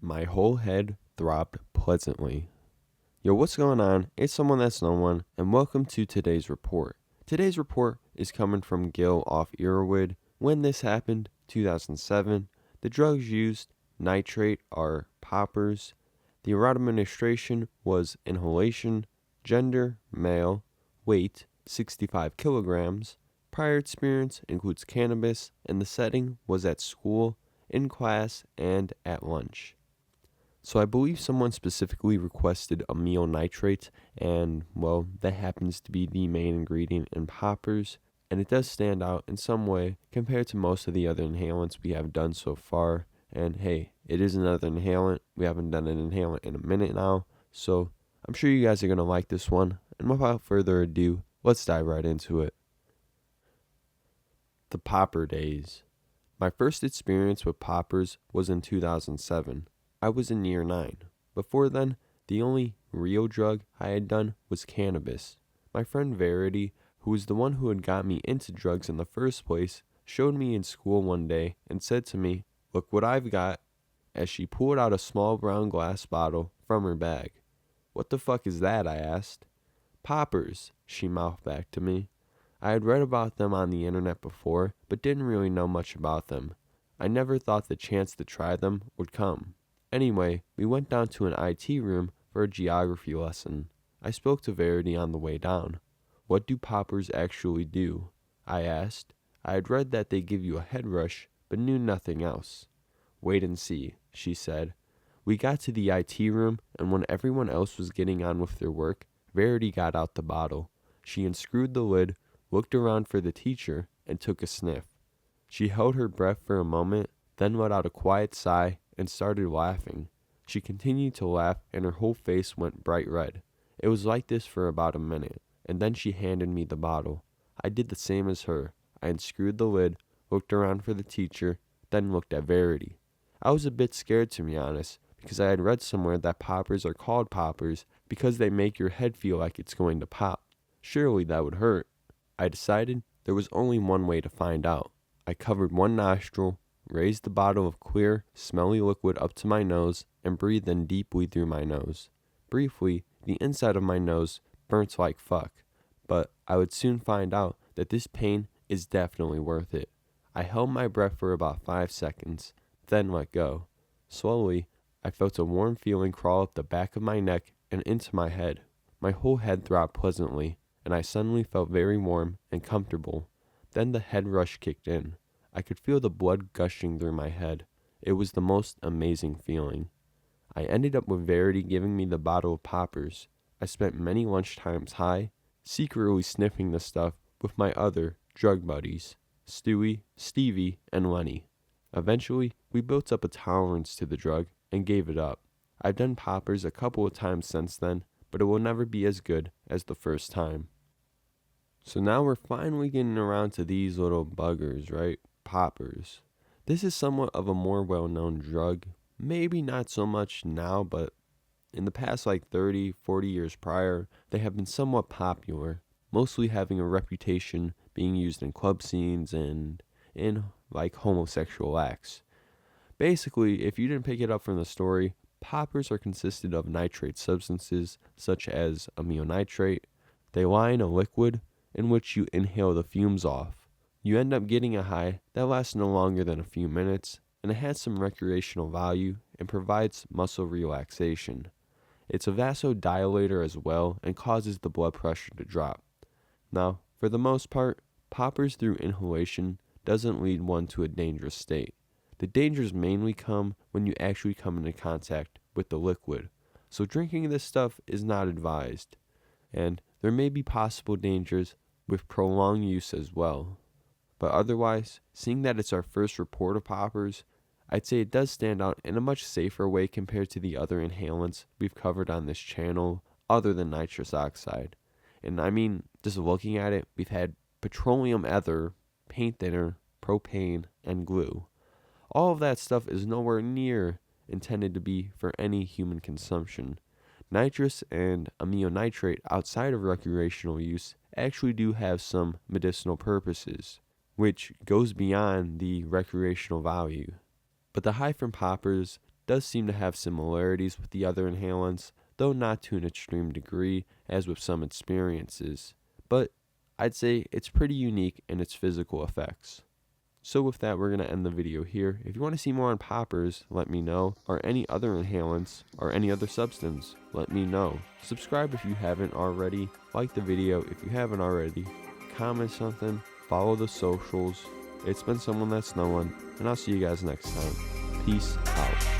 My whole head throbbed pleasantly. Yo, what's going on? It's someone that's no one, and welcome to today's report. Today's report is coming from Gill off Erowid. When this happened, 2007. The drugs used, nitrate, are poppers. The route of administration was inhalation. Gender, male. Weight, 65 kilograms. Prior experience includes cannabis, and the setting was at school, in class, and at lunch. So I believe someone specifically requested amyl nitrate, and, well, that happens to be the main ingredient in poppers, and it does stand out in some way compared to most of the other inhalants we have done so far. And hey, it is another inhalant. We haven't done an inhalant in a minute now, so I'm sure you guys are going to like this one. And without further ado, let's dive right into it. The popper days. My first experience with poppers was in 2007. I was in year 9. Before then, the only real drug I had done was cannabis. My friend Verity, who was the one who had got me into drugs in the first place, showed me in school one day and said to me, "Look what I've got," as she pulled out a small brown glass bottle from her bag. "What the fuck is that?" I asked. "Poppers," she mouthed back to me. I had read about them on the internet before, but didn't really know much about them. I never thought the chance to try them would come. Anyway, we went down to an IT room for a geography lesson. I spoke to Verity on the way down. "What do poppers actually do?" I asked. I had read that they give you a head rush, but knew nothing else. "Wait and see," she said. We got to the IT room, and when everyone else was getting on with their work, Verity got out the bottle. She unscrewed the lid, looked around for the teacher, and took a sniff. She held her breath for a moment, then let out a quiet sigh and started laughing. She continued to laugh, and her whole face went bright red. It was like this for about a minute, and then she handed me the bottle. I did the same as her. I unscrewed the lid, looked around for the teacher, then looked at Verity. I was a bit scared, to be honest, because I had read somewhere that poppers are called poppers because they make your head feel like it's going to pop. Surely that would hurt. I decided there was only one way to find out. I covered one nostril, raised the bottle of clear, smelly liquid up to my nose, and breathed in deeply through my nose. Briefly, the inside of my nose burnt like fuck, but I would soon find out that this pain is definitely worth it. I held my breath for about 5 seconds, then let go. Slowly, I felt a warm feeling crawl up the back of my neck and into my head. My whole head throbbed pleasantly, and I suddenly felt very warm and comfortable. Then the head rush kicked in. I could feel the blood gushing through my head. It was the most amazing feeling. I ended up with Verity giving me the bottle of poppers. I spent many lunchtimes high, secretly sniffing the stuff with my other drug buddies, Stewie, Stevie, and Lenny. Eventually, we built up a tolerance to the drug and gave it up. I've done poppers a couple of times since then, but it will never be as good as the first time. So now we're finally getting around to these little buggers, right? Poppers. This is somewhat of a more well-known drug. Maybe not so much now, but in the past 30, 40 years prior, they have been somewhat popular, mostly having a reputation being used in club scenes and in homosexual acts. Basically, if you didn't pick it up from the story, poppers are consisted of nitrate substances such as amyl nitrate. They lie in a liquid in which you inhale the fumes off. You end up getting a high that lasts no longer than a few minutes, and it has some recreational value and provides muscle relaxation. It's a vasodilator as well and causes the blood pressure to drop. Now, for the most part, poppers through inhalation doesn't lead one to a dangerous state. The dangers mainly come when you actually come into contact with the liquid, so drinking this stuff is not advised. And there may be possible dangers with prolonged use as well. But otherwise, seeing that it's our first report of poppers, I'd say it does stand out in a much safer way compared to the other inhalants we've covered on this channel other than nitrous oxide. And I mean, just looking at it, we've had petroleum ether, paint thinner, propane, and glue. All of that stuff is nowhere near intended to be for any human consumption. Nitrous and amyl nitrate outside of recreational use actually do have some medicinal purposes, which goes beyond the recreational value. But the high from poppers does seem to have similarities with the other inhalants, though not to an extreme degree as with some experiences, but I'd say it's pretty unique in its physical effects. So with that, we're going to end the video here. If you want to see more on poppers, let me know, or any other inhalants, or any other substance, let me know. Subscribe if you haven't already, like the video if you haven't already, comment something, follow the socials. It's been someone that's no one, and I'll see you guys next time. Peace out.